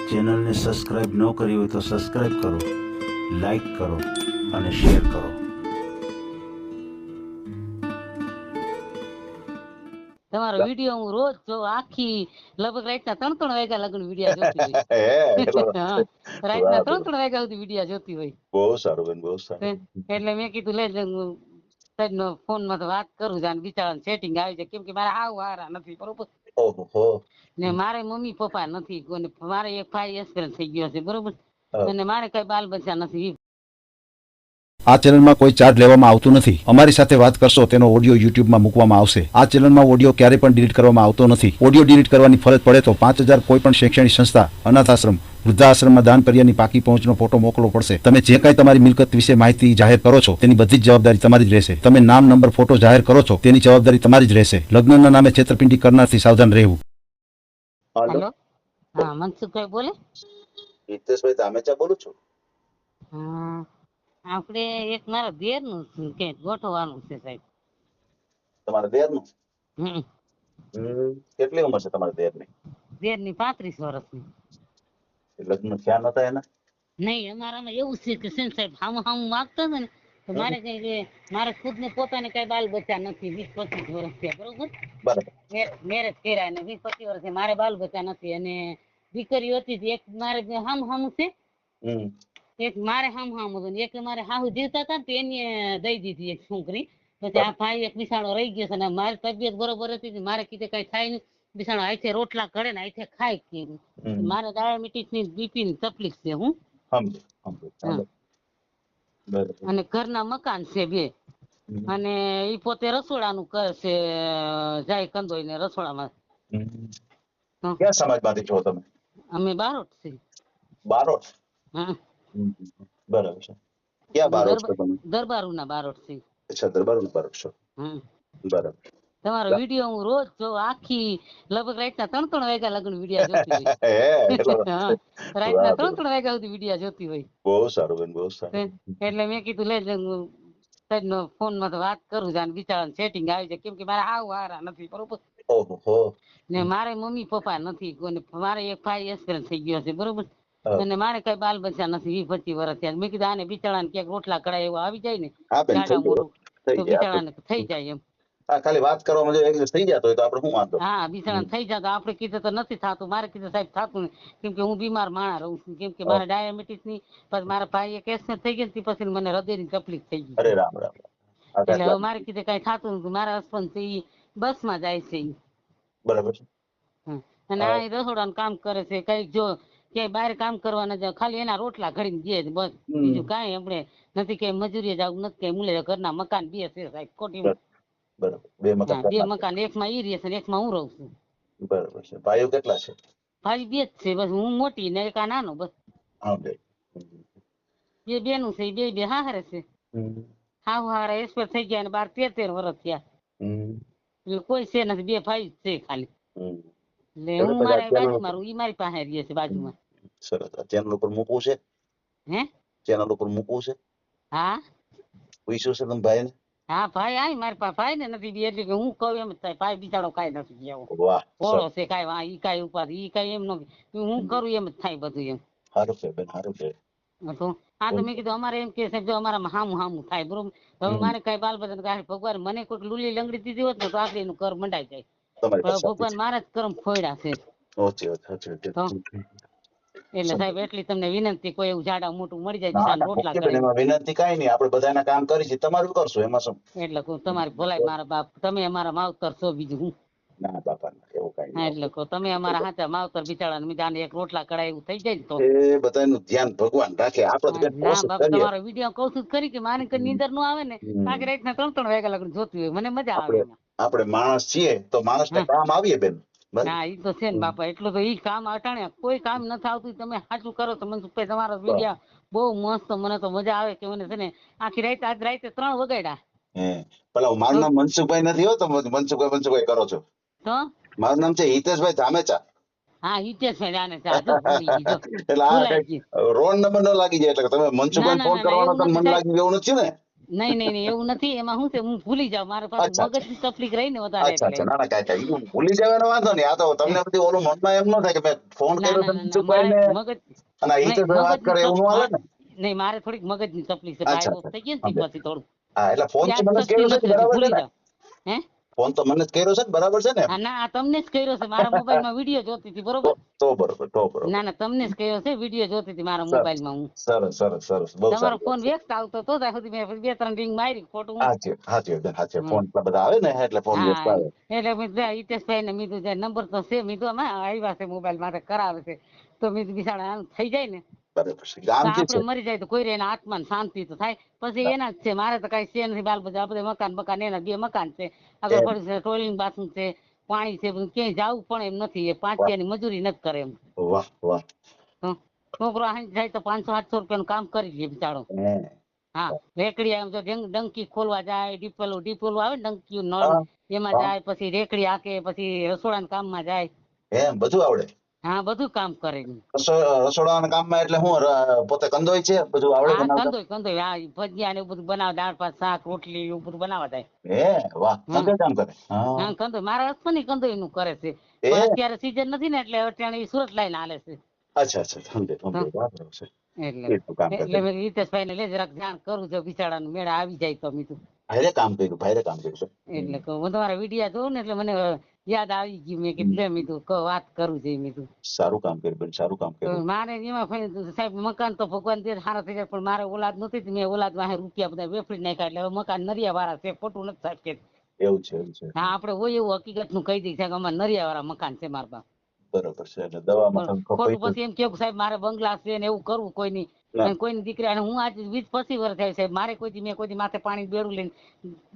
ચેનલને સબસ્ક્રાઇબ ન કરી હોય તો સબસ્ક્રાઇબ કરો, લાઈક કરો અને શેર કરો. તમારો વિડીયો હું રોજ જો આખી લગભગ રાતના 3 વાગ્યા લગન વિડીયો જોતી હોય. હા, રાતના 3 વાગ્યા સુધી વિડીયો જોતી હોય. બહુ સારું બેન, બહુ સારું. એટલે મેં કીધું લે સાહેબ નો ફોન માં તો વાત કરું જાન બિચારા સેટિંગ આવી જાય, કેમ કે મારે આવું હારા નથી બરોબર ને મારે મમ્મી પપ્પા નથી, મારે એક ભાઈ એક્સપિરિયન્સ થઈ ગયો છે બરોબર, અને મારે કઈ બાલ બચ્ચા નથી. આ ચેનલમાં કોઈ ચાર્જ લેવામાં આવતું નથી. અમારી સાથે વાત કરશો તેનો ઓડિયો યુટ્યુબમાં મૂકવામાં આવશે. આ ચેનલમાં ઓડિયો ક્યારે પણ ડિલીટ કરવામાં આવતો નથી. ઓડિયો ડિલીટ કરવાની ફરજ પડે તો 5000 કોઈ પણ શૈક્ષણિક સંસ્થા, અનાથ આશ્રમ, વૃદ્ધાશ્રમમાં દાન કર્યાની પાકી પહોંચનો ફોટો મોકલવો પડશે. તમે જે કાંઈ તમારી મિલકત વિશે માહિતી જાહેર કરો છો તેની બધી જ જવાબદારી તમારી જ રહેશે. તમે નામ, નંબર, ફોટો જાહેર કરો છો તેની જવાબદારી તમારી જ રહેશે. લગ્નના નામે છેતરપિંડી કરનારથી સાવધાન રહેવું. હેલો, હા મનસુખભાઈ બોલે? હિતેશભાઈ ધામેચા બોલું છું. હા, આપણે એક મારા દેર નું કે ગોઠવવાનું છે સાહેબ. તમારા દેર નું? કેટલી ઉંમર છે તમારા દેર ની? દેર ની 35 વર્ષની. લગ્ન થયા નતા એના? નહીં, અમારામાં એવું છે કે સાહેબ હામ માગતા હતા ને તો મારે કઈ મારે ખુદ ને પોતાને કઈ બાલ બચ્ચા નથી. 20-25 વર્ષ થયા બરોબર. મેરેજ કર્યા ને 20-25 વર્ષ મારે બાલ બચ્ચા નથી, અને દીકરીઓ હતી એક મારે હામ છે, એક મારે હામ હતું, એક મારે હાહુ જીવતા હતા તો એને દઈ દીધી એક છોકરી. પછી આ ભાઈ એક બિસાડો રહી ગયો છે, ને મારી તબિયત બરોબર હતી, મારે કીધે કઈ થાય નહીં, બિસાડો આઈથે રોટલા કરે ને આઈથે ખાય કે મારે ડાયાબિટીસ ની બીપી ની તકલીફ છે. હું અને ઘરના મકાન છે 2, અને ઈ પોતે રસોડાનું કરે છે, જાય કંદોઈ ને રસોડામાં. ક્યાં સમાજમાંથી છો તમે? અમે બારોટ છે. બારોટ? હા, બરાબર છે. ક્યાં બારોટ છો તમે? દરબારુના બારોટ છે. અચ્છા, દરબારુના બારોટ છો. બરાબર. તમારો વિડીયો હું રોજ જો આખી લગભગ રાતના 3 વાગ્યા લગન વિડીયો જોતી હોય. રાતના 3 વાગ્યા સુધી વિડીયો જોતી હોય. બહુ સારું બેન, બહુ સારું. એટલે મેં કીધું લે સાહેબ નો ફોન માં તો વાત કરું જાન બિચારા સેટિંગ આવી જાય, કેમ કે મારે આવું હારા નથી બરોબર ને મારે મમ્મી પપ્પા નથી, મારે એક ભાઈ એક્સપિરિયન્સ થઈ ગયો છે બરોબર, અને મારે કઈ બાલ બચ્ચા નથી. 20-25 વર્ષ થયા. મેં કીધું આને બિચારાને ક્યાંક રોટલા કરાય એવું આવી જાય ને જાડા મોટું તો બિચારાને થઈ જાય એમ. ખાલી વાત કરવામાં જો થઈ જતો હોય તો આપણે શું વાંધો? હા, બિચારા થઈ જતો, આપણે કીધું તો નથી થતું. મારે કીધું સાહેબ થતું નહીં, કેમ કે હું બીમાર માણા રહું છું, કેમ કે મારે ડાયાબિટીસ ની, પછી મારા ભાઈ એક એક્સિડન્ટ થઈ ગઈ પછી મને હૃદય ની તકલીફ થઈ ગઈ. અરે રામ રામ. એટલે હવે મારે કીધે કઈ થતું નથી. મારા હસબન્ડ છે ઈ બસ માં જાય છે. બરાબર. અને આ રસોડાનું કામ કરે છે. કઈ જો ક્યાંય બહાર કામ કરવા ન જાવ, ખાલી એના રોટલા ઘડીને દે બસ, બીજું કાંઈ આપણે નથી. કઈ મજૂરી જવું નથી, કઈ મૂલે. ઘરના મકાન 2 છે સાહેબ ખોટી. બરાબર. 2 મકાન, એકમાં ઈ રહે છે ને એકમાં હું રહું છું. બરાબર છે. ભાઈઓ કેટલા છે? ભાઈ 2 જ છે બસ, હું મોટી ને એક આ નાનો બસ. બે બેનું છે, બે હારે છે. હારા એક્સપર્ટ થઈ ગયા, 12-13 વર્ષ થયા. એટલે કોઈ છે નથી, 2 ભાઈ છે ખાલી. એટલે હું મારા બાજુમાં રહું, ઈ મારી પાસે રહે છે બાજુમાં. સરસ. ચેનલ ઉપર મૂકવું છે? હે, ચેનલ ઉપર મૂકવું છે? હા, પૂછ્યું છે તમે ભાઈ ને? હા, ભાઈ આય મારી પાસે. ભાઈ ને નથી એટલે કે હું કહું એમ જ થાય. ભાઈ બિચારો કઈ નથી જેવો વાહ, ઓળો છે કઈ, વા ઈ કઈ ઉપાધિ, ઈ કઈ એમ નથી. હું કરું એમ જ થાય બધું એમ. સારું છે બેન, સારું છે. હા, તો મેં કીધું અમારે એમ કે સાહેબ જો અમારા હામું થાય બરોબર. હવે મારે કઈ બાલ બધા ભગવાન મને કોઈક લુલી લંગડી દીધી હોત ને તો આપણે એનું કર મંડાઈ જાય. ભગવાન મારા જ કર્મ ફોડ્યા છે. એટલે સાહેબ એટલી તમને વિનંતી, કોઈ એવું જાડા મોટું મળી જાય રોટલા કરે. વિનંતી કઈ નહીં, આપણે બધાના કામ કરી છે, તમારું કરશું એમાં શું. એટલે તમારી ભલાઈ મારા બાપ, તમે અમારા માવતર છો, બીજું હું. ના બાપા, એવું કઈ નહીં. એટલે તમે અમારા હાથા માવતર બિચારા બીજાને એક રોટલા કરાય એવું થઈ જાય ને તો એ બધાનું ધ્યાન ભગવાન રાખે. આપણે ના બાપા, તમારો વિડીયો કહું છું ખરી કે મારે કઈ નીંદર નો આવે ને આખી રાતના 3 વાગ્યા લગન જોતી હોય, મને મજા આવે. આપણે માણસ છીએ તો માણસ ને કામ આવીએ બેન. હા, ઈ તો છે ને બાપા. એટલું તો ઈ કામ અટાણે કોઈ કામ નથી આવતું, તમે સાચું કરો તો મનસુખભાઈ તમારો વિડીયો બહુ મસ્ત, મને તો મજા આવે કે મને છે ને આખી રાત આજ રાતે 3 વાગ્યા. પેલા મારું નામ મનસુખભાઈ નથી હો, તો મનસુખભાઈ કરો છો તો મારું નામ છે હિતેશભાઈ ધામેચા. હા, હિતેશભાઈ જાણે છે. એટલે રોડ નંબર ન લાગી જાય એટલે તમે મનસુખભાઈ ફોન કરવાનો તો મન લાગી એવું નથી ને? નહીં નહીં નહીં એવું નથી. એમાં શું છે, હું ભૂલી જાઉં, મારા પાસે અચ્છા, મગજની તકલીફ રહી ને વધારે અચ્છા એટલે. ના ના કાંઈ ઈ ભૂલી જવાનો વાંધો નહીં. આ તો તમને બધી ઓલું મનમાં એમ ન થાય કે મેં ફોન ના કર્યો ના તો ના ના મનસુખભાઈને મગજ અને ઈ તો વાત કરે એવું ન હાલે ને. નહીં, મારે થોડીક મગજની તકલીફ છે. અચ્છા, ભાઈ થઈ ગઈ ને સમજ્યા. પછી થોડું હા એટલે ફોન તો યાદ મને જ શક્તિ કર્યો છે નથી ને, રહેતી, બરાબર છે ભૂલી ને? જાઉં. હે ફોન તો મને જ કર્યો છે ને, બરાબર છે ને? હા ના, આ તમને જ કર્યો છે. મારા મોબાઈલમાં વિડીયો જોતી હતી, બરોબર? તો બરોબર, તો બરોબર. ના ના, તમને જ કર્યો છે, વિડીયો જોતી હતી મારા સરસ મોબાઈલમાં હું. સરસ સરસ સરસ, બહુ તમારો સારું ફોન વ્યસ્ત આવતો હતો, ત્યાં સુધી મેં 2-3 રિંગ મારી ખોટું. સાચી બેન, સાચી. હમ. ફોન એટલા બધા આવે ને એટલે ફોન વ્યસ્ત હા, આવે. એટલે મેં કીધું હિતેશભાઈ ને મીધું નંબર તો છે, મીધું આમાં આવ્યા છે મોબાઈલ માટે કરાવે છે, તો મીધું બિચારા આમ થઈ જાય ને બરાબર છે. તો ગામ કે આપણે છે? મરી જાય તો કોઈ એના આત્માને શાંતિ તો થાય. પછી એના જ છે, મારે તો કઈ છે નથી. બાલ બધા આપણે મકાન એના 2 મકાન છે, આગળ એમ. પડે છે ટોયલેટ બાથરૂમ છે, પાણી છે, બધું ક્યાંય જવું પણ એમ નથી. એ 5 વાહ રૂપિયાની મજૂરી નથી કરે એમ. વાહ વાહ. તો છોકરો અહીં જાય તો 500-700 રૂપિયાનું કામ કરી લે બિચારો. હે. હા, રેકડી આમ જો ડંકી ખોલવા જાય, ડીપોલું આવે ને ડંકી નળ, હા એમાં હા. જાય, પછી રેકડી હાકે, પછી રસોડાના કામમાં જાય. એમ બધું આવડે? હા, બધું કામ કરે. રસોડાના કામમાં એટલે હું પોતે કંદોય છે, બધું આવડે હા, બનાવતા? કંદોય હા, ઈ ભજીયા ને એવું બધું બનાવે, દાળ ભાત શાક રોટલી એવું બધું બનાવવા જાય. હે વાહ, હા કંદોય કામ કરે? હા. હા, કંદોય મારા હસબન્ડ કંદોય નું કરે છે, એ પણ અત્યારે સીઝન નથી ને એટલે અત્યારે ઈ સુરત લાઈન હાલે છે. અચ્છા અચ્છા, સમજે હા, સમજે, બરાબર છે. એટલે એટલું કામ એટલે કરે. મેં હિતેશભાઈ ને લે જરાક જાણ કરું છું, બિચારાનું મેળા આવી જાય તો મીઠું. ભાઈરે કામ કર્યું, ભાઈરે કામ કર્યું છે. એટલે કહું, હું તમારા વિડીયા જોઉં ને એટલે મને યાદ આવી ગયું. મેં કીધું લે મીઠું વાત કરું છે મીઠું. સારું કામ કર્યું બેન, સારું કામ તો કર્યું. મારે એમાં સાહેબ મકાન તો ભગવાન દે સારા થઈ જાય, પણ મારે ઓલાદ નહોતી તો મેં ઓલાદ વાહે રૂપિયા બધા વેફરી નાખ્યા, એટલે હવે મકાન નરિયા વાળા છે, ખોટું નથી સાહેબ કે. એવું છે એવું છે. હા, આપણે હોય એવું હકીકત નું કહી દઈએ કે અમારે નરિયા વાળા મકાન છે મારા બાપ. બરોબર છે. એટલે દવામાં તમે ખોટું પૈસા પછી એમ કેવું સાહેબ મારે બંગલા છે ને એવું કરવું કોઈની, ના. અને કોઈની દીકરી. અને હું આજે 20-25 વર્ષ થાય સાહેબ, મારે મેં કોઈ માથે પાણી બેડું લઈને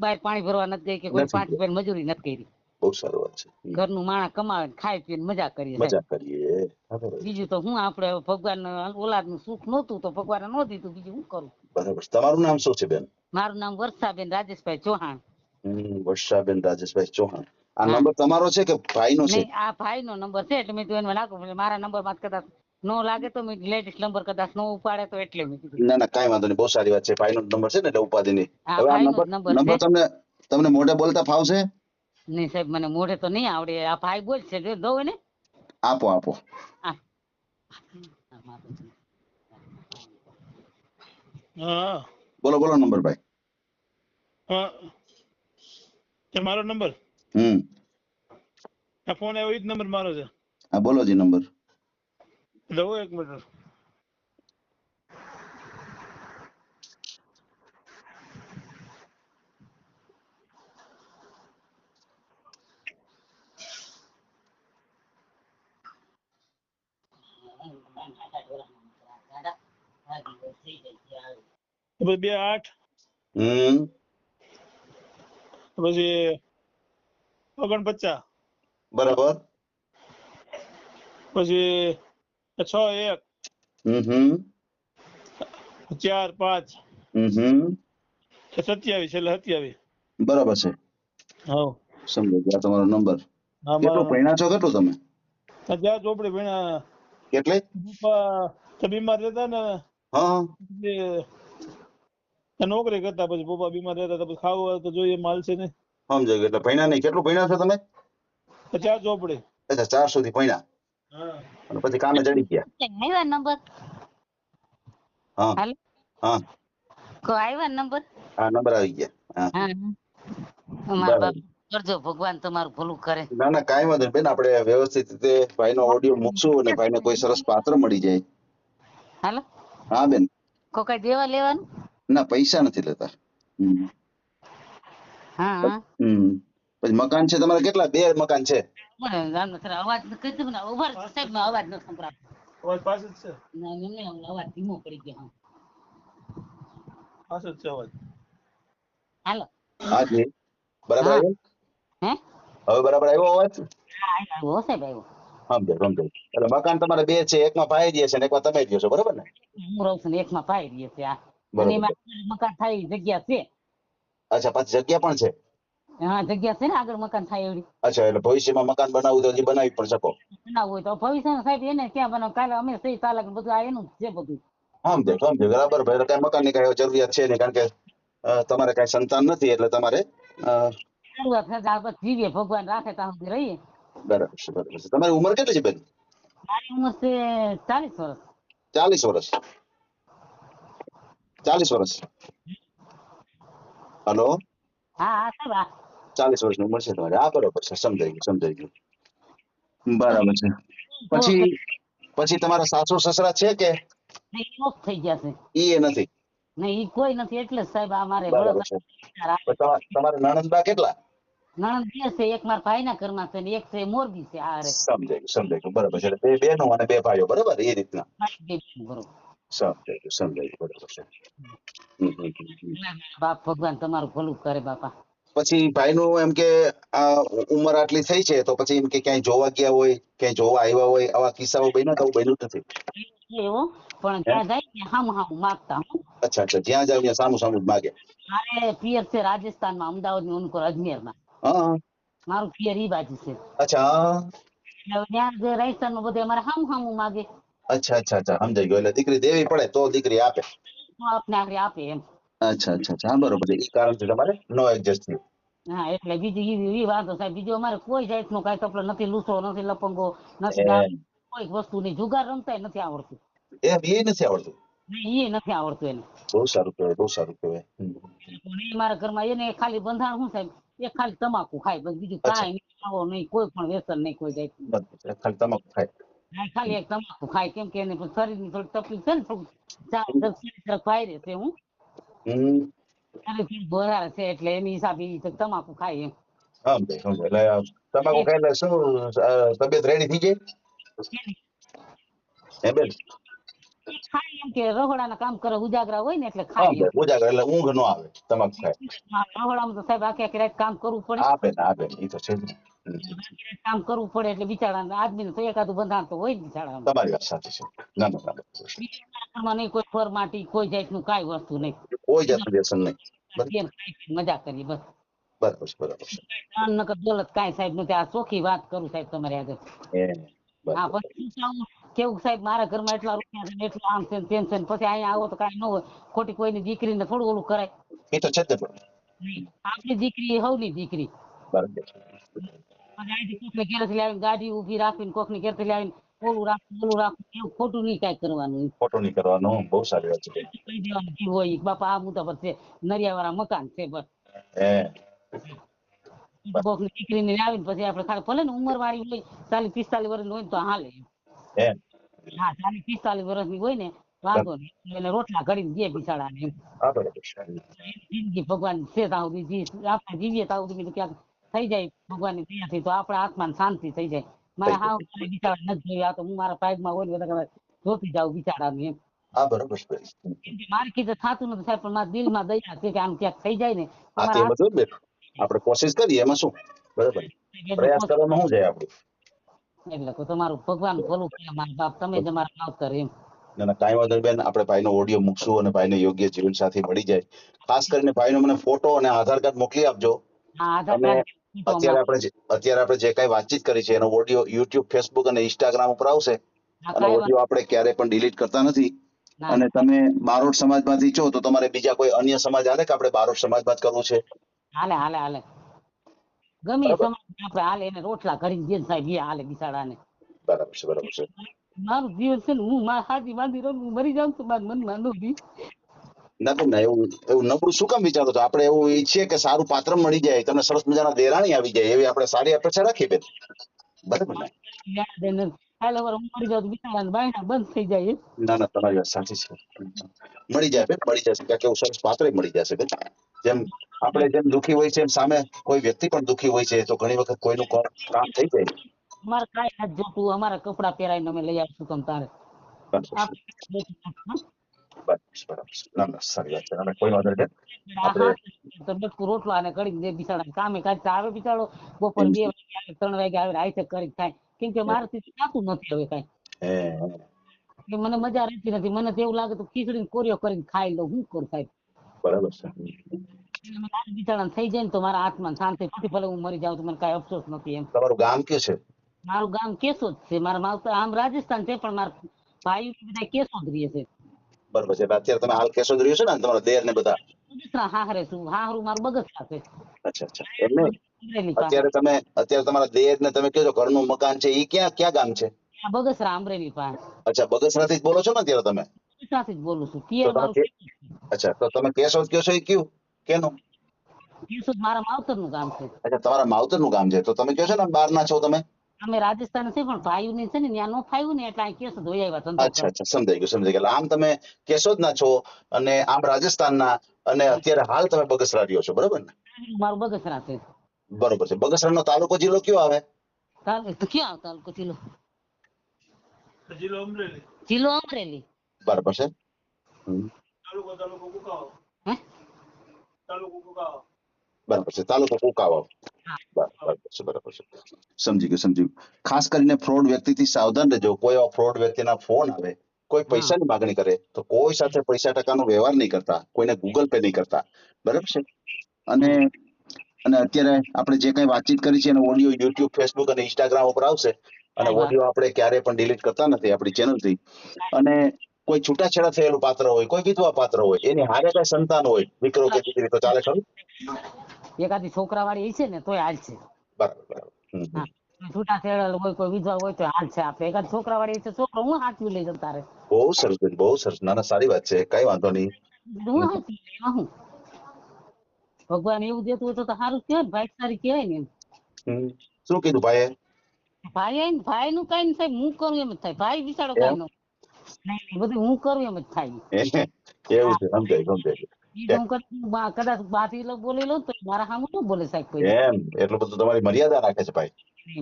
બહાર પાણી ભરવા નથી ગઈ, કે કોઈ નથી 5 રૂપિયાની મજૂરી નથી કરી. બહુ સારું વાત છે. ઘરનું માણસ કમાવે ને ખાય પીને મજા કરીએ સાહેબ. મજા કરીએ. બરાબર છે. બીજું તો હું આપણે ભગવાન ઓલાદ નું સુખ નહોતું તો ભગવાને ન દીધું, બીજું શું કરું. બરાબર છે. તમારું નામ શું છે બેન? મારું નામ વર્ષાબેન રાજેશભાઈ ચૌહાણ. વર્ષાબેન રાજેશભાઈ ચૌહાણ. આ હા, નંબર તમારો છે કે ભાઈનો છે? નહીં આ ભાઈ નો નંબર છે, એટલે મેં કીધું એને નાખું. એટલે મારા નંબર માં કદાચ નો લાગે તો મેં લેડીઝ નંબર કદાચ નો ઉપાડે તો એટલે મેં કીધું. ના ના કાંઈ વાંધો નહીં, બહુ સારી વાત છે. ભાઈનો નંબર છે ને એટલે ઉપાધિ નહીં. આ હવે આ ભાઈ નો નંબર જ નંબર છે. નંબર તમને મોઢે બોલતા ફાવશે? નહીં સાહેબ, મને મોઢે તો નહીં આવડે. આ ભાઈ બોલ છે, જો દઉં ને. આપો આપો. આ હા બોલો બોલો નંબર ભાઈ. હા, મારો નંબર આ ફોન આવ્યો ઈ જ નંબર મારો છે. હા બોલો જી નંબર. દઉં 1 મિનિટ. પછી 28 પછી 49 બરાબર. પછી 61 4 5 27 છેલ્લે 27. બરાબર છે. હા સમજો આ તમારો નંબર. હા, કેટલું ભણ્યા છો, કેટલું તમે? જ્યાં ચોપડી ભણ્યા. કેટલે? પપ્પા તો બીમાર રહેતા ને, હા નોકરી કરતા, પછી પપ્પા બીમાર રહેતા તો પછી ખાવું હોય તો જોઈએ, માલ છે ને. સમજાય. એટલે ભણ્યા નહીં. કેટલું ભણ્યા છો તમે? 4 ચોપડી. અચ્છા 4 સુધી ભણ્યા હા અને પછી કામે ચડી ગયા. આવ્યા નંબર. હા હાલો, હા આવ્યા નંબર. હા નંબર આવી ગયા. હા મારા બાપ બરાબર. કરજો, ભગવાન તમારું ભલું કરે. ના ના કાંઈ વાંધો નહીં બેન, આપણે વ્યવસ્થિત રીતે ભાઈનો ઓડિયો મૂકશું અને ભાઈને કોઈ સરસ પાત્ર મળી જાય. હાલો, હા બેન. કોઈ કઈ દેવા લેવાનું? ના પૈસા નથી લેતા. હા, પછી મકાન છે તમારે? કેટલા? 2 મકાન છે? અવાજ કહી દઉં ને, ઉભા રહો સાહેબ, અવાજ ન સંભળાતો. અવાજ પાસે જ છે. ના, એમને અવાજ ધીમો પડી ગયો. પાસે જ છે અવાજ. હાલો. હા જી. બરાબર હા, આવ્યો? હે હવે બરાબર આવ્યો અવાજ? આવ્યો સાહેબ, આવ્યો. સમજાય. એટલે મકાન તમારે 2 છે, એકમાં ભાઈ રહે છે અને એકમાં તમે રહો છો, બરાબર ને? હું રહું છું ને એકમાં પાઈ રહીએ છે. અને બરાબર. એમાં મકાન થાય એવી જગ્યા છે. અચ્છા પાછી જગ્યા પણ છે? હા, જગ્યા છે ને આગળ મકાન થાય એવડી. અચ્છા એટલે ભવિષ્યમાં મકાન બનાવવું તો હજી બનાવી પણ શકો. બનાવવું હોય તો ભવિષ્યમાં સાહેબ એને ક્યાં બનાવ, કાલે અમે સહી તાલાક બધું આ એનું જ છે બધું. સમજાય. બરાબર ભાઈ, કઈ મકાન ની કઈ જરૂરિયાત છે નહીં, કારણ કે તમારે કઈ સંતાન નથી એટલે તમારે શરૂઆત છે આ બસ જીવીએ ભગવાન રાખે ત્યાં સુધી રહીએ. બરાબર છે, બરાબર છે. તમારી ઉંમર કેટલી છે બેન? મારી ઉંમર છે 40 વર્ષ. 40 વર્ષ. 40 વર્ષ. હલો, હા હા સાહેબ હા. 40 વર્ષની ઉંમર છે તમારી. હા બરોબર છે, સમજાઈ ગયું, સમજાઈ ગયું. બરાબર છે. પછી પછી તમારા સાસુ સસરા છે કે નહીં, ઓફ થઈ ગયા છે. ઈ નથી? નહીં ઈ કોઈ નથી એટલે જ સાહેબ આ મારે બરાબર છે. તમારે નણંદબા કેટલા? નણંદ બે છે, એક મારા ભાઈના ઘરમાં છે ને એક છે મોરબી છે. આ રે સમજાઈ ગયું, સમજાઈ ગયું. બરાબર છે. એટલે 2 બહેનો અને 2 ભાઈઓ, બરાબર એ રીતના. બરોબર. સમજાઈ ગયું, સમજાઈ ગયું. બરાબર છે. હમ, હમ, હમ. બાપ ભગવાન તમારું ભલું કરે બાપા. પછી ભાઈનું એમ કે આ ઉંમર આટલી થઈ છે તો પછી એમ કે ક્યાંય જોવા ગયા હોય, ક્યાંય જોવા આવ્યા હોય, આવા કિસ્સાઓ બન્યા? તો બન્યું જ નથી. એવો પણ ત્યાં જાય ને હામ હામ માગતા હું. અચ્છા, અચ્છા. જ્યાં જાવ ત્યાં સામું સામું જ માગે. મારે પિયર છે રાજસ્થાનમાં, અમદાવાદ ની ઉનકોર અજમેરમાં. હા. મારું પિયર ઈ બાજુ છે. અચ્છા. હા. એટલે ત્યાં જે રાજસ્થાન માં બધે અમારે હામ હામું માગે અચ્છા, અચ્છા, અચ્છા. સમજાઈ ગયું. એટલે દીકરી દેવી પડે તો દીકરી આપે. તો આપને આખરે આપે એમ. અચ્છા, અચ્છા, અચ્છા. હા, બરોબર છે. ઈ કારણથી તમારે નો એડજસ્ટ થયું. હા એટલે બીજું ઈ વાંધો સાહેબ. બીજું અમારે કોઈ જાતનો કાંઈ તપલો નથી, લૂસો નથી, લપંગો નથી, એમ કોઈ વસ્તુ નહીં. જુગાર રમતાય નથી આવડતું. એમ એ નથી આવડતું? નહીં એ નથી આવડતું એને. બહુ સારું કહેવાય, બહુ સારું કહેવાય. પણ એ મારા ઘરમાં એને ખાલી બંધાણ શું સાહેબ, એ ખાલી તમાકુ ખાય, બસ બીજું કાંઈ નહીં, ખાવો નહીં, કોઈ પણ વ્યસન નહીં કોઈ જાતનું. બરાબર છે. ખાલી તમાકુ ખાય. હા, ખાલી એક તમાકુ ખાય, કેમ કે એને શરીરની થોડી તકલીફ છે ને, થોડું શરીર ભાઈ છે હું હમ. શરીર વધારે છે એટલે એની હિસાબે ઈ તમાકુ ખાય એમ. સમજાય, સમજાય. એટલે તમાકુ ખાય એટલે શું તબિયત રેડી થઈ જાય? હે બેન? એ ખાય એમ કે રહોડાના કામ કરે, ઉજાગરા હોય ને એટલે ખાય એમ. ઉજાગર એટલે ઊંઘ નો આવે, તમાકુ ખાય. રહોડામાં તો સાહેબ આખી આખી રાત કામ કરવું પડે. આપે ને આપે, એ તો છે જ ને. આખી રાત કામ કરવું પડે એટલે બિચારા આદમીને તો એકાદું બંધાણ તો હોય જ બિચારા. તમારી વાત સાચી છે. ના ના ના, ઘરમાં નહીં કોઈ ફરમાટી, કોઈ જાતનું કાંઈ વસ્તુ નહીં. કોઈ જાતનું વ્યસન નહીં. એમ ખાઈ મજા કરી બસ. બરાબર છે, બરાબર છે. ધન નકર દોલત કાંઈ સાહેબ નથી. આ ચોખ્ખી વાત કરું સાહેબ તમારી આગળ. હા બરાબર. પછી શું કેવું સાહેબ, મારા ઘરમાં એટલા રૂપિયા છે ને એટલું આમ છે ને તેમ છે ને પછી અહીંયા આવો તો કાંઈ ન હોય. ખોટી કોઈની દીકરીને થોડું ઓલું કરાય. એ તો છે જ ને. નહીં, આપણી દીકરી હવની દીકરી. બરાબર. પછી અહીંથી કોકને ઘેરેથી લાવીને ગાડી ઊભી રાખીને કોકને ઘેરથી લાવીને ઓલું રાખવું એવું ખોટું નહીં કાંઈ કરવાનું. ખોટું નહીં કરવાનું. બહુ સારી વાત છે. કહી દેવાનું જીવ હોય કે બાપા આ મુદ્દા પર છે, નરિયાવાળા મકાન છે બસ. કોકની દીકરીને લાવીને પછી આપણે ખાલી ભલે ને ઉંમર વાળી હોય 40-45 વર્ષની હોય ને તો હાલે. હા 40-45 વર્ષની હોય ને વાંધો નહીં, એને રોટલા ઘડીને દે બિચારાને એમ. હા, બરાબર છે. જિંદગી ભગવાન છે ત્યાં સુધી આપણે જીવીએ ત્યાં સુધી ક્યાંક થઈ જાય ભગવાનની દયાથી તો આપણા આત્માને શાંતિ થઈ જાય. મારા હાવ બિચારા નથી જોયું. આ તો હું મારા પાઇપમાં હોય ને બધા જોતી જાઉં બિચારાને એમ. હા, બરાબર છે. કેમ કે મારી કીધે થતું નથી સાહેબ, પણ મારા દિલમાં દયા છે કે આમ ક્યાંક થઈ જાય ને. આ તે બધું બેન આપણે કોશિશ કરીએ, એમાં શું? બરાબર. પ્રયાસ કરવામાં શું જાય આપણું? એટલે તો તમારું ભગવાન ભલું કરે મારા બાપ, તમે જ અમારા માવતર એમ. ના કાંઈ વાંધો નહીં બેન, આપણે ભાઈનો ઓડિયો મૂકશું અને ભાઈને યોગ્ય જીવનસાથી મળી જાય. ખાસ કરીને ભાઈનો મને ફોટો અને આધાર કાર્ડ મોકલી આપજો. હા આધાર અને કાર્ડ અત્યારે આપણે જે કાંઈ વાતચીત કરી છે એનો ઓડિયો YouTube, Facebook અને Instagram ઉપર આવશે. અને ઓડિયો આપણે ક્યારે પણ ડિલીટ કરતા નથી. અને તમે બારોટ સમાજમાંથી છો તો તમારે બીજા કોઈ અન્ય સમાજ હાલે કે આપણે બારોટ સમાજમાં જ કરવું છે? હાલે હાલે હાલે ગમે સમાજ આપણે હાલે, એને રોટલા ઘડીને દે સાહેબ એ હાલે બિચારાને. બરાબર છે, બરાબર છે. મારું જીવન છે ને હું મારા હાથી બાંધી રહું, મરી જાઉં તો મારા મનમાં નથી. ના એવું નબળું શું કામ વિચારો છો? આપણે એવું ઈચ્છીએ કે સારું પાત્ર મળી જાય, તમને સરસ મજાના દેરાણી આવી જાય, એવી આપણે સારી અપેક્ષા રાખીએ બેન. બરાબર ને? કાલે હું મરી જાઉં તો બિચારાને બાયણા બંધ થઈ જાય. ના તમારી વાત સાચી છે. મળી જાય બેન, મળી જશે. ક્યાંક એવું સરસ પાત્ર મળી જશે બેન. જેમ આપણે જેમ દુખી હોય છે એમ સામે કોઈ વ્યક્તિ પણ દુખી હોય છે તો ઘણી વખત કોઈનું કામ થઈ જાય. અમારે કાંઈ નથી જોતું, અમારા કપડા પહેરાઈને અમે લઈ આવશું તમ તારે. ના સારી વાત છે. અને કોઈ વાંધો નહીં. રોટલો અને કડી બિચારા કામે કાઢતા આવે બિચારો બપોર 2 વાગે આવે 3 વાગે આવે આઈતે કરી ખાય. કેમ કે મારાથી થતું નથી હવે કાંઈ. એટલે મને મજા રહેતી નથી. મને તો એવું લાગે તો ખીચડી કોરિયો કરીને ખાઈ લઉં. શું કરું સાહેબ? બરાબર છે. મારા બિચારા થઈ જાય ને તો મારા આત્માને શાંતિ. પછી ભલે હું મરી જાઉં તો મને કાંઈ અફસોસ નથી એમ. તમારું ગામ કયું છે? મારું ગામ કેશોદ છે. મારા માવતર આમ રાજસ્થાન છે પણ મારા ભાઈ બધા કેશોદ રહે છે. બરાબર છે. અત્યારે તમે હાલ કેશોદ રહ્યો છો ને તમારા દેર ને બધા? બગસરા હાહરે છું, હાહરું મારું બગસરા છે. અચ્છા અચ્છા એમ નહીં. અમરેલી પાસે. અત્યારે તમારા દેર ને તમે કહો છો ઘરનું મકાન છે એ ક્યાં ગામ છે? આ બગસરા અમરેલી પાસે. અચ્છા બગસરાથી જ બોલો છો ને અત્યારે તમે? બગસરાથી જ બોલું છું. પિયર તો મારું અચ્છા તો તમે કેશોદ કહો છો એ કયું કેનું? કેશોદ મારા માવતરનું ગામ છે. અચ્છા તમારા માવતરનું ગામ છે તો તમે કહો છો ને બહારના છો તમે? અમે રાજસ્થાન છે પણ ભાઈઓની છે ને ત્યાં નો ફાવ્યું ને એટલે અહીં કેશોદ હોય આવ્યા ધંધો અચ્છા અચ્છા સમજાઈ ગયું એટલે આમ તમે કેશોદના છો અને આમ રાજસ્થાનના અને અત્યારે હાલ તમે બગસરા રહ્યો છો બરોબર ને? કરવા. મારું બગસરા છે. બરોબર છે. બગસરાનો તાલુકો જિલ્લો કયો આવે? તો ક્યાં આવતા તાલુકો જિલ્લો? જિલ્લો અમરેલી. જિલ્લો અમરેલી. બરાબર છે. તાલુકો કુકાવા. હે? તાલુકો કુકાવા. બરાબર છે. તાલુકો કુકાવા. બરાબર છે. સમજી ગયું. ખાસ કરીને ફ્રોડ વ્યક્તિથી સાવધાન રહેજો. કોઈ એવા ફ્રોડ વ્યક્તિના ફોન આવે, કોઈ પૈસાની માગણી કરે તો કોઈ સાથે પૈસા ટકાનો વ્યવહાર નહીં કરતા, કોઈને ગૂગલ પે નહીં કરતા. બરાબર છે. અને અત્યારે આપણે જે કઈ વાતચીત કરી છે એનો ઓડિયો યુટ્યુબ, ફેસબુક અને ઇન્સ્ટાગ્રામ ઉપર આવશે અને ઓડિયો આપણે ક્યારેય પણ ડિલીટ કરતા નથી આપણી ચેનલથી. અને કોઈ છૂટાછેડા થયેલું પાત્ર હોય, કોઈ વિધવા પાત્ર હોય, એની હારે કઈ સંતાન હોય, દીકરો કે દીકરી, તો ચાલે ખરું? એકાદી છોકરા વાળી છે ને તોય હાલ છે. બરાબર. હા, છૂટા છેડા હોય, કોઈ વિધવા હોય તો હાલ છે. આપણે એકાદ છોકરા વાળી છે, છોકરો હું હાથવી લઈ જતા રે. બહુ સરસ બેન, બહુ સરસ. ના સારી વાત છે, કઈ વાંધો નહીં. હું હાથવી લઈ એમાં હું. ભગવાન એવું દેતું હોય તો સારું કહેવાય ને, ભાઈ સારી કહેવાય ને એમ. શું કીધું ભાઈએ? ભાઈ નું કઈ સાહેબ હું કરું એમ જ થાય. ભાઈ વિચારો કઈ નો નહીં, બધું હું કરું એમ જ થાય. એવું છે, સમજાય. કદાચ બાથી બોલી લઉં તો મારા સામે ન બોલે સાહેબ કોઈ. એમ એટલું બધું તમારી મર્યાદા રાખે છે ભાઈ?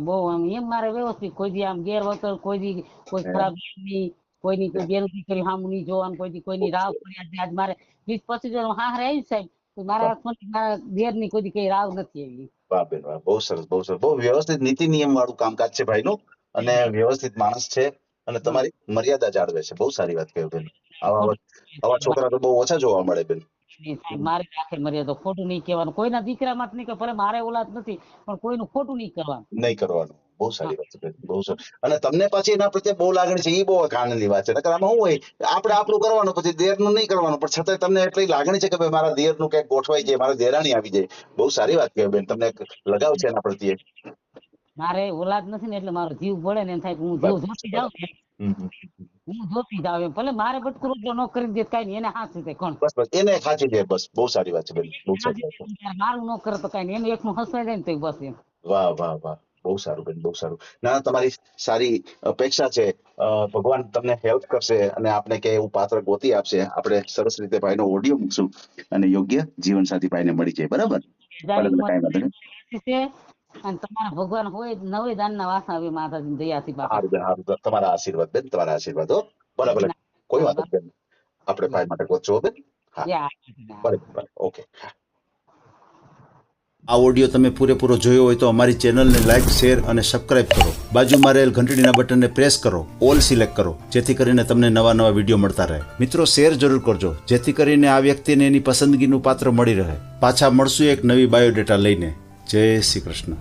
બહુ આમ એમ મારે વ્યવસ્થિત, કોઈ દી આમ ગેરવર્તન, કોઈ ખરાબ નહીં, કોઈની કોઈ બેનથી કરી સામું નહીં જોવાનું, કોઈની રાવ ફરિયાદ નહીં. આજ મારે 20-25 જણ હારે આવી સાહેબ, મારા હાથમાંથી મારા દેરની કોઈ દી કઈ રાવ નથી આવી. વાહ બેન વાહ, બહુ સરસ. બહુ વ્યવસ્થિત નીતિ નિયમ વાળું કામકાજ છે ભાઈનું અને વ્યવસ્થિત માણસ છે અને તમારી મર્યાદા જાળવે છે. બહુ સારી વાત કહ્યું બેન. આવા છોકરા તો બહુ ઓછા જોવા મળે બેન. મારે રાખે મર્યાદા, ખોટું નહીં કહેવાનું. કોઈના દીકરામાં નહીં કે ભલે મારે ઓલાદ નથી પણ કોઈનું ખોટું નહીં કરવાનું. નહીં કરવાનું. બહુ સારી વાત છે બેન, બહુ સરસ. અને તમને પાછી એના પ્રત્યે બહુ લાગણી છે, એ બહુ આનંદની વાત છે. નકર આમાં શું હોય, આપણે આપણું કરવાનું, પછી દેરનું નહીં કરવાનું, પણ છતાંય તમને એટલી લાગણી છે કે ભાઈ મારા દેરનું કંઈક ગોઠવાઈ જાય, મારા દેરાણી આવી જાય. બહુ સારી વાત કહેવાય બેન, તમને લગાવ છે એના પ્રત્યે. મારે ઓલાદ નથી ને એટલે મારો જીવ બળે ને એમ થાય કે હું જીવ જોતી જાઉં ને, હું જોતી જાઉં એમ. ભલે મારે બટકું રોટલો ન કરી દે કઈ નહીં, એને હાથ થાય કોણ? બસ એને ખાંચી દે, બસ. બહુ સારી વાત છે બેન, બહુ સારી વાત છે. મારું ન કરે તો કઈ નહીં, એનું એકનું હસવાઈ જાય ને તો બસ એમ. વાહ વાહ વાહ, બહુ સારું બેન, બહુ સારું. ના તમારી સારી અપેક્ષા છે. ભગવાન તમને હેલ્પ કરશે અને આપણે કે એવું પાત્ર ગોતી આપશે. આપણે સરસ રીતે ભાઈનો ઓડિયો મૂકશું અને યોગ્ય જીવનસાથી ભાઈને મળી જાય. બરાબર? અને તમારા ભગવાન હોય નવે દાનના વાસા આવે માતાજીની દયાથી. સારું, તમારા આશીર્વાદ બેન, તમારા આશીર્વાદ હો. બરાબર, કોઈ વાત નથી બેન. આપણે ભાઈ માટે ગોતશો બેન. હા બરાબર, ઓકે. આ ઓડિયો તમે પૂરેપૂરો જોયો હોય તો અમારી ચેનલને લાઇક, શેર અને સબસ્ક્રાઇબ કરો. બાજુમાં રહેલ ઘંટડીના બટનને પ્રેસ કરો, ઓલ સિલેક્ટ કરો, જેથી કરીને તમને નવા વિડીયો મળતા રહે. મિત્રો, શેર જરૂર કરજો, જેથી કરીને આ વ્યક્તિને એની પસંદગીનું પાત્ર મળી રહે. પાછા મળશું એક નવી બાયોડેટા લઈને. જય શ્રી કૃષ્ણ.